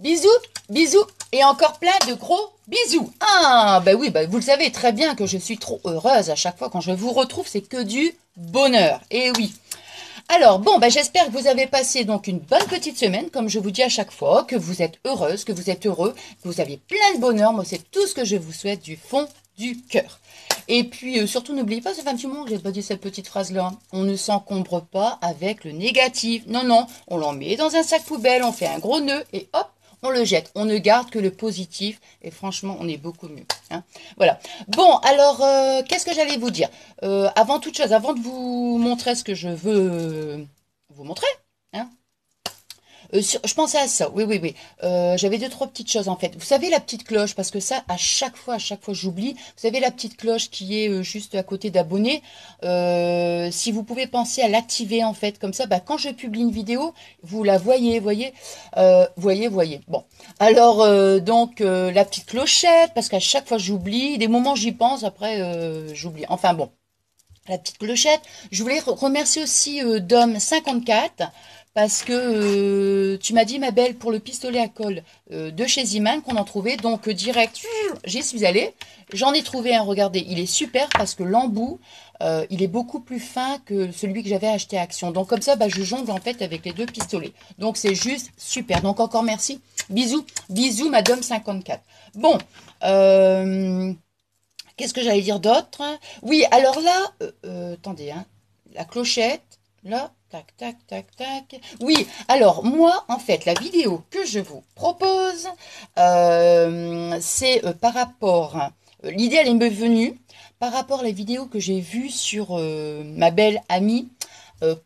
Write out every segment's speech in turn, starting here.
Bisous, bisous et encore plein de gros bisous. Ah, bah oui, bah vous le savez très bien que je suis trop heureuse à chaque fois quand je vous retrouve, c'est que du bonheur. Et oui. Alors bon, bah j'espère que vous avez passé donc une bonne petite semaine, comme je vous dis à chaque fois, que vous êtes heureuse, que vous êtes heureux, que vous avez plein de bonheur. Moi, c'est tout ce que je vous souhaite du fond du cœur. Et puis surtout, n'oubliez pas, ça fait un petit moment que j'ai pas dit cette petite phrase-là. On ne s'encombre pas avec le négatif. Non, non, on l'en met dans un sac poubelle, on fait un gros nœud et hop, on le jette. On ne garde que le positif et franchement, on est beaucoup mieux. Hein. Voilà. Bon, alors, qu'est-ce que j'allais vous dire avant toute chose, avant de vous montrer ce que je veux vous montrer, hein, je pensais à ça, oui, oui, oui. J'avais deux, trois petites choses en fait. Vous savez la petite cloche, parce que ça, à chaque fois, j'oublie. Vous savez la petite cloche qui est juste à côté d'abonner. Si vous pouvez penser à l'activer en fait, comme ça, bah, quand je publie une vidéo, vous la voyez, voyez. Bon, alors donc la petite clochette, parce qu'à chaque fois j'oublie. Des moments j'y pense, après j'oublie. Enfin bon la petite clochette. Je voulais remercier aussi Dom54 parce que tu m'as dit ma belle pour le pistolet à colle de chez Ziman qu'on en trouvait donc direct j'y suis allée, j'en ai trouvé un, regardez, il est super parce que l'embout il est beaucoup plus fin que celui que j'avais acheté à Action, donc comme ça bah, je jongle en fait avec les deux pistolets, donc c'est juste super, donc encore merci, bisous, bisous madame 54. Bon, qu'est-ce que j'allais dire d'autre? Oui, alors là, attendez, hein, la clochette, là, tac, tac, tac, tac. Oui, alors moi, en fait, la vidéo que je vous propose, c'est par rapport, l'idée elle est me venue par rapport à la vidéo que j'ai vue sur ma belle amie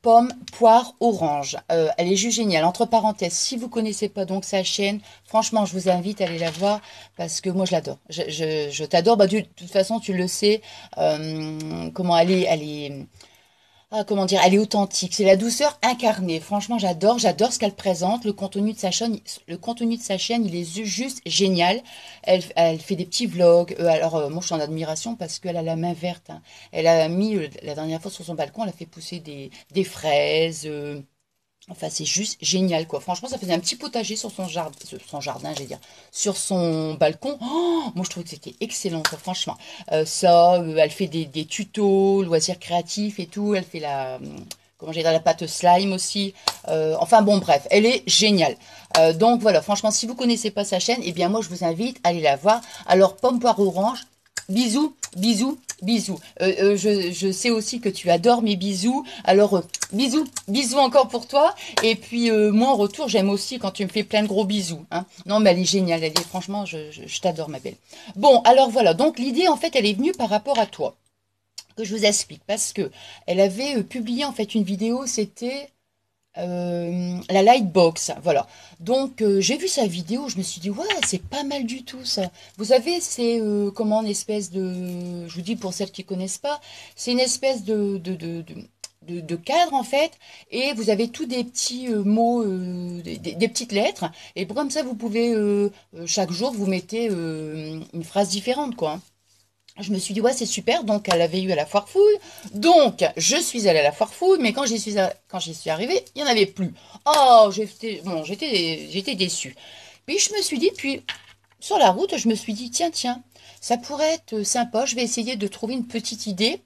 pomme, poire, orange. Elle est juste géniale. Entre parenthèses, si vous connaissez pas donc sa chaîne, franchement, je vous invite à aller la voir parce que moi, je l'adore. Je t'adore. Bah, de toute façon, tu le sais. Comment elle est, ah, comment dire, elle est authentique. C'est la douceur incarnée. Franchement, j'adore ce qu'elle présente. Le contenu de sa chaîne, il est juste génial. Elle fait des petits vlogs. Alors, moi, je suis en admiration parce qu'elle a la main verte. Hein. Elle a mis, la dernière fois sur son balcon, elle a fait pousser des fraises. Enfin, c'est juste génial, quoi. Franchement, ça faisait un petit potager sur son jardin, j'allais dire, sur son balcon. Oh, moi, je trouve que c'était excellent, quoi, franchement. Elle fait des tutos, loisirs créatifs et tout. Elle fait comment j'ai dit, la pâte slime aussi. Enfin, bon, bref, elle est géniale. Donc, voilà, franchement, si vous connaissez pas sa chaîne, eh bien, moi, je vous invite à aller la voir. Alors, pomme, poire, orange. Bisous, bisous, bisous. Je sais aussi que tu adores mes bisous. Alors, bisous, bisous encore pour toi. Et puis, moi, en retour, j'aime aussi quand tu me fais plein de gros bisous. Hein. Non, mais elle est géniale. Elle est, franchement, je t'adore, ma belle. Bon, alors voilà. Donc, l'idée, en fait, elle est venue par rapport à toi. Que je vous explique. Parce que elle avait publié, en fait, une vidéo. C'était la Lightbox, voilà. Donc j'ai vu sa vidéo, je me suis dit ouais c'est pas mal du tout ça. Vous savez c'est comment une espèce de, je vous dis pour celles qui connaissent pas, c'est une espèce de cadre en fait, et vous avez tous des petits mots, des petites lettres, et comme ça vous pouvez chaque jour vous mettez une phrase différente quoi. Je me suis dit, ouais, c'est super. Donc, elle avait eu à la foire fouille. Donc, je suis allée à la foire fouille. Mais quand j'y suis arrivée, il n'y en avait plus. Oh, j'étais déçue. Puis, je me suis dit, puis, sur la route, je me suis dit, tiens, ça pourrait être sympa. Je vais essayer de trouver une petite idée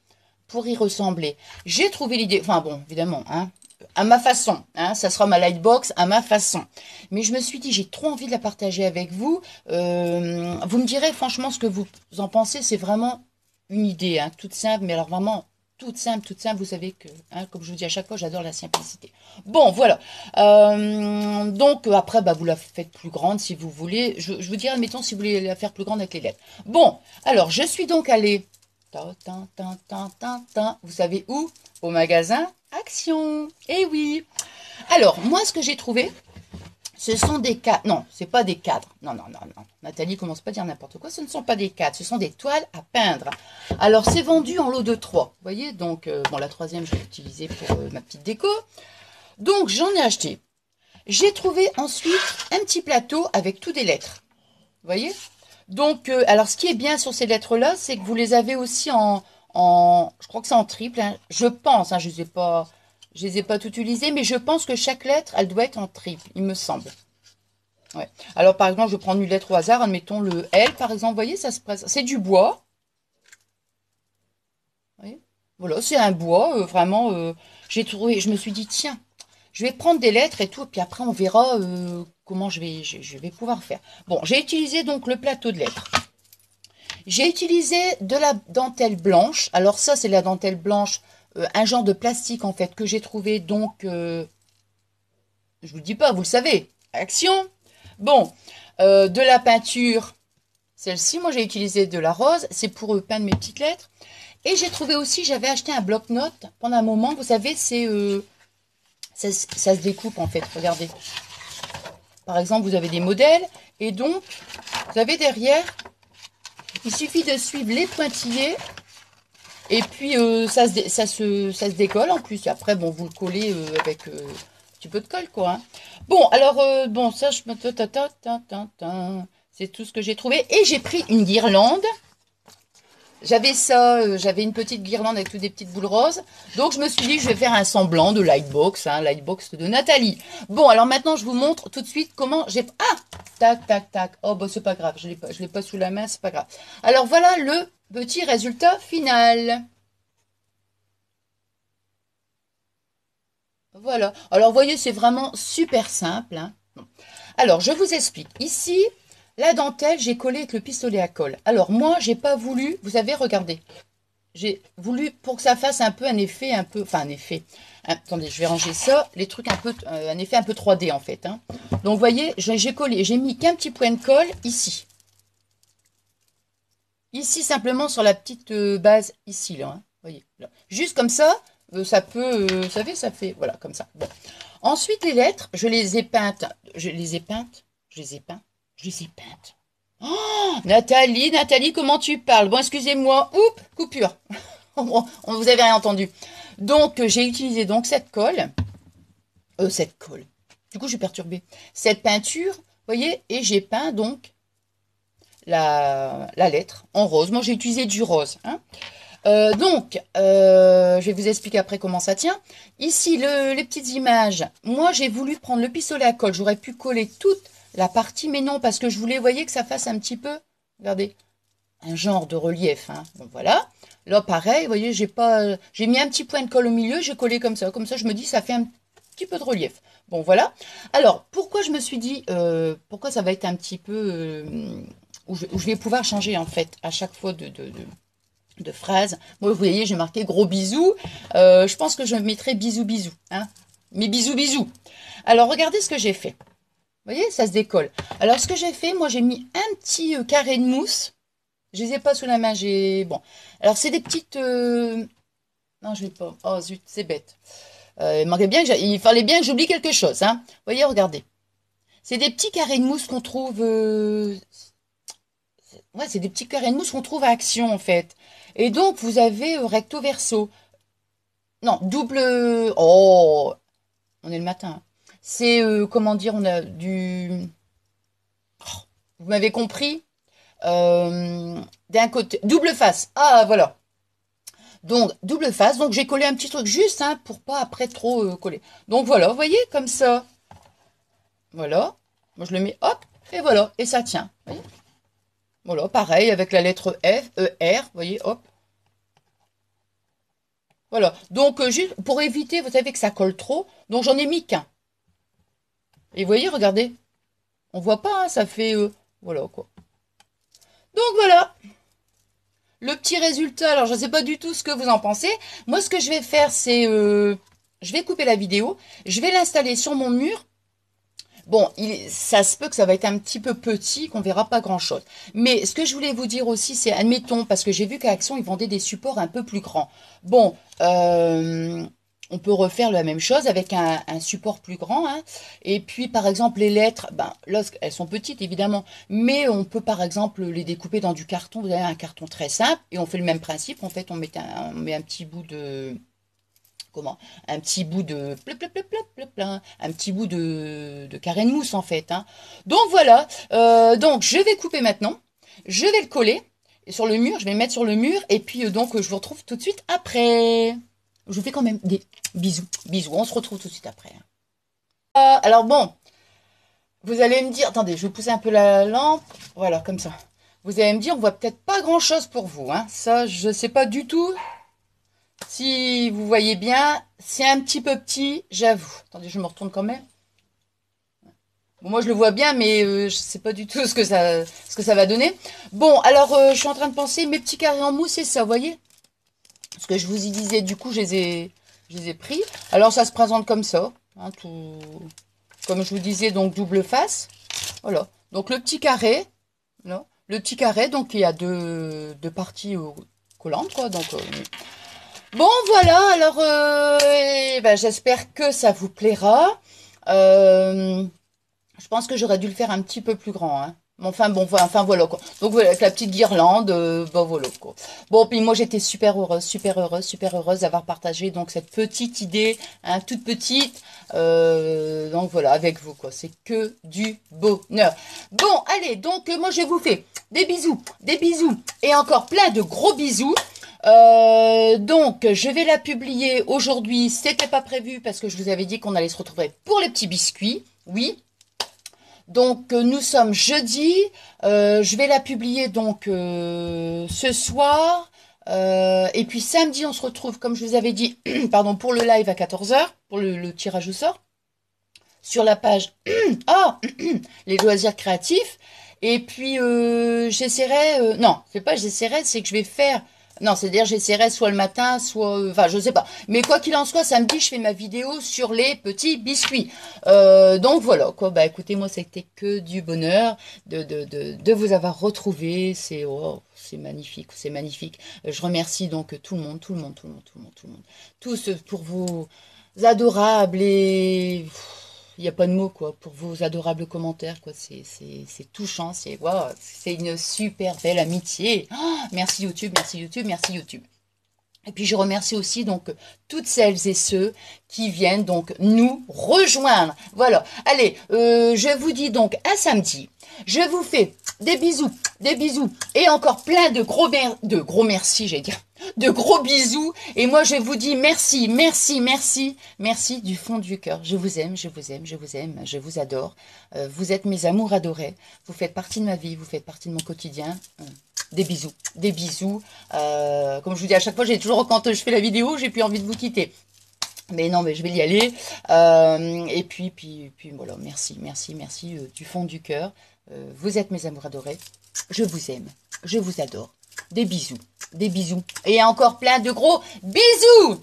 pour y ressembler. J'ai trouvé l'idée. Enfin, bon, évidemment, hein, à ma façon. Hein, ça sera ma lightbox à ma façon. Mais je me suis dit, j'ai trop envie de la partager avec vous. Vous me direz franchement ce que vous en pensez. C'est vraiment une idée, hein, toute simple, mais alors vraiment toute simple, toute simple. Vous savez que, hein, comme je vous dis à chaque fois, j'adore la simplicité. Bon, voilà. Donc après, bah, vous la faites plus grande si vous voulez. Je vous dirai, admettons, si vous voulez la faire plus grande avec les lettres. Bon, alors je suis donc allée. Vous savez où? Au magasin Action. Eh oui. Alors, moi, ce que j'ai trouvé, ce sont des cadres. Non, c'est pas des cadres. Non, non, non, non. Nathalie commence pas à dire n'importe quoi. Ce ne sont pas des cadres. Ce sont des toiles à peindre. Alors, c'est vendu en lot de 3. Vous voyez, donc, bon, la troisième, je vais l'utiliser pour ma petite déco. Donc, j'en ai acheté. J'ai trouvé ensuite un petit plateau avec toutes des lettres. Vous voyez? Donc, alors, ce qui est bien sur ces lettres-là, c'est que vous les avez aussi je crois que c'est en triple. Hein. Je pense, hein, je les ai pas toutes utilisées, mais je pense que chaque lettre, elle doit être en triple, il me semble. Ouais. Alors, par exemple, je vais prendre une lettre au hasard. Admettons le L, par exemple. Vous voyez, ça se presse. C'est du bois. Vous voyez, voilà, c'est un bois. Vraiment, j'ai trouvé. Je me suis dit, tiens, je vais prendre des lettres et tout. Et puis après, on verra comment je vais pouvoir faire. Bon, j'ai utilisé donc le plateau de lettres. J'ai utilisé de la dentelle blanche. Alors ça, c'est la dentelle blanche, un genre de plastique en fait que j'ai trouvé. Donc, je vous le dis pas, vous le savez. Action. Bon, de la peinture. Celle-ci, moi j'ai utilisé de la rose. C'est pour peindre mes petites lettres. Et j'ai trouvé aussi, j'avais acheté un bloc-notes pendant un moment. Vous savez, c'est ça se découpe en fait. Regardez. Par exemple, vous avez des modèles. Et donc, vous avez derrière, il suffit de suivre les pointillés. Et puis, ça se décolle en plus. Et après, bon, vous le collez avec un petit peu de colle, quoi. Hein. Bon, alors, bon, ça, je me... C'est tout ce que j'ai trouvé. Et j'ai pris une guirlande. J'avais ça, j'avais une petite guirlande avec toutes des petites boules roses. Donc, je me suis dit, je vais faire un semblant de Lightbox, hein, Lightbox de Nathalie. Bon, alors maintenant, je vous montre tout de suite comment j'ai... Ah! Tac, tac, tac. Oh, bah, c'est pas grave, je l'ai pas sous la main, c'est pas grave. Alors, voilà le petit résultat final. Voilà. Alors, vous voyez, c'est vraiment super simple. Hein. Alors, je vous explique. Ici, la dentelle, j'ai collé avec le pistolet à colle. Alors, moi, j'ai pas voulu, vous avez regardé. J'ai voulu, pour que ça fasse un peu un effet, un peu, enfin, un effet. Attendez, je vais ranger ça. Les trucs un peu, un effet un peu 3D, en fait. Hein. Donc, vous voyez, j'ai collé, j'ai mis qu'un petit point de colle ici. Ici, simplement sur la petite base, ici, là. Hein. Voyez, là. Juste comme ça, ça peut, vous savez, ça fait, voilà, comme ça. Bon. Ensuite, les lettres, je les ai peintes. Je les ai peintes. Je les ai peintes. Je les ai peintes. Oh, Nathalie, Nathalie, comment tu parles? Bon, excusez-moi. Oups, coupure. On vous avait rien entendu. Donc, j'ai utilisé donc cette colle. Cette colle. Du coup, je suis perturbée. Cette peinture, vous voyez, et j'ai peint donc la lettre en rose. Moi, j'ai utilisé du rose. Hein. Je vais vous expliquer après comment ça tient. Ici, les petites images. Moi, j'ai voulu prendre le pistolet à colle. J'aurais pu coller toute la partie, mais non, parce que je voulais, voyez, que ça fasse un petit peu, regardez, un genre de relief. Hein. Bon, voilà. Là, pareil, vous voyez, j'ai mis un petit point de colle au milieu, j'ai collé comme ça. Comme ça, je me dis, ça fait un petit peu de relief. Bon, voilà. Alors, pourquoi je me suis dit, pourquoi ça va être un petit peu, où je vais pouvoir changer, en fait, à chaque fois de phrases. Moi, vous voyez, j'ai marqué gros bisous. Je pense que je mettrai bisous, bisous. Hein. Mais bisous, bisous. Alors, regardez ce que j'ai fait. Vous voyez, ça se décolle. Alors, ce que j'ai fait, moi, j'ai mis un petit carré de mousse. Je les ai pas sous la main. Bon. Alors, c'est des petites... Non, je vais pas... Oh, zut, c'est bête. Il fallait bien que j'oublie quelque chose. Hein. Vous voyez, regardez. C'est des petits carrés de mousse qu'on trouve... Ouais, c'est des petits carrés de mousse qu'on trouve à Action, en fait. Et donc, vous avez recto verso. Non, double... Oh, on est le matin. C'est, comment dire, on a du... Vous m'avez compris d'un côté... Double face. Ah, voilà. Donc, double face. Donc, j'ai collé un petit truc juste, hein, pour pas après trop coller. Donc, voilà, vous voyez, comme ça. Voilà. Moi, je le mets, hop, et voilà. Et ça tient. Vous voyez, voilà, pareil, avec la lettre F, R, vous voyez, hop. Voilà. Donc, juste pour éviter, vous savez que ça colle trop. Donc, j'en ai mis qu'un. Et vous voyez, regardez. On voit pas, hein, ça fait... voilà, quoi. Donc, voilà. Le petit résultat, alors je ne sais pas du tout ce que vous en pensez. Moi, ce que je vais faire, c'est... je vais couper la vidéo. Je vais l'installer sur mon mur. Bon, ça se peut que ça va être un petit peu petit, qu'on verra pas grand-chose. Mais ce que je voulais vous dire aussi, c'est, admettons, parce que j'ai vu qu'à Action, ils vendaient des supports un peu plus grands. Bon, on peut refaire la même chose avec un support plus grand. Hein. Et puis, par exemple, les lettres, ben, là, elles sont petites, évidemment. Mais on peut, par exemple, les découper dans du carton. Vous avez un carton très simple. Et on fait le même principe. En fait, on met un petit bout de... Comment? Un petit bout de... Un petit bout de carré de mousse, en fait. Hein. Donc, voilà. Donc, je vais couper maintenant. Je vais le coller sur le mur. Je vais le mettre sur le mur. Et puis, donc, je vous retrouve tout de suite après. Je vous fais quand même des bisous. Bisous. On se retrouve tout de suite après. Alors bon, Vous allez me dire, attendez, je vais pousser un peu la lampe. Voilà, comme ça. Vous allez me dire, on voit peut-être pas grand-chose pour vous. Hein. Ça, je sais pas du tout. Si vous voyez bien, c'est un petit peu petit, j'avoue. Attendez, je me retourne quand même. Bon, moi, je le vois bien, mais je sais pas du tout ce que ça va donner. Bon, alors, je suis en train de penser, mes petits carrés en mousse, c'est ça, vous voyez? Ce que je vous y disais, du coup, je les ai pris. Alors, ça se présente comme ça. Hein, tout, comme je vous disais, donc double face. Voilà. Donc, le petit carré. Là, le petit carré, donc il y a deux parties collantes, quoi. Donc, bon, voilà. Alors, ben, j'espère que ça vous plaira. Euh, je pense que j'aurais dû le faire un petit peu plus grand, hein. Mais enfin voilà quoi. Donc voilà, avec la petite guirlande, bah voilà quoi. Bon, puis moi j'étais super heureuse, super heureuse, super heureuse d'avoir partagé donc cette petite idée, hein, toute petite. Donc voilà, avec vous quoi. C'est que du bonheur. Bon, allez, donc moi je vous fais des bisous et encore plein de gros bisous. Donc, je vais la publier aujourd'hui. C'était pas prévu parce que je vous avais dit qu'on allait se retrouver pour les petits biscuits. Oui, donc, nous sommes jeudi. Je vais la publier donc ce soir. Et puis samedi, on se retrouve, comme je vous avais dit, pardon, pour le live à 14 heures, pour le tirage au sort, sur la page ah, les loisirs créatifs. Et puis, j'essaierai... non, c'est pas j'essaierai, c'est que je vais faire... Non, c'est-à-dire j'essaierai soit le matin, soit... Enfin, je sais pas. Mais quoi qu'il en soit, samedi, je fais ma vidéo sur les petits biscuits. Donc voilà, quoi. Bah écoutez, moi, c'était que du bonheur de vous avoir retrouvé. C'est magnifique, c'est magnifique. Je remercie donc tout le monde, tout le monde, tout le monde, tout le monde, tout le monde. Tous pour vos adorables et... Il n'y a pas de mots, quoi, pour vos adorables commentaires, quoi. C'est touchant, waouh, c'est une super belle amitié. Ah, merci YouTube, merci YouTube, merci YouTube. Et puis je remercie aussi donc toutes celles et ceux qui viennent donc nous rejoindre. Voilà. Allez, je vous dis donc à samedi. Je vous fais des bisous et encore plein de gros merci, j'allais dire, de gros bisous. Et moi je vous dis merci, merci, merci, merci du fond du cœur. Je vous aime, je vous aime, je vous aime, je vous adore. Vous êtes mes amours adorés. Vous faites partie de ma vie, vous faites partie de mon quotidien. Des bisous, des bisous. Comme je vous dis à chaque fois, j'ai toujours quand je fais la vidéo, j'ai plus envie de vous quitter. Mais non, mais je vais y aller. Et puis voilà, merci, merci, merci du fond du cœur. Vous êtes mes amours adorés. Je vous aime, je vous adore. Des bisous, des bisous. Et encore plein de gros bisous.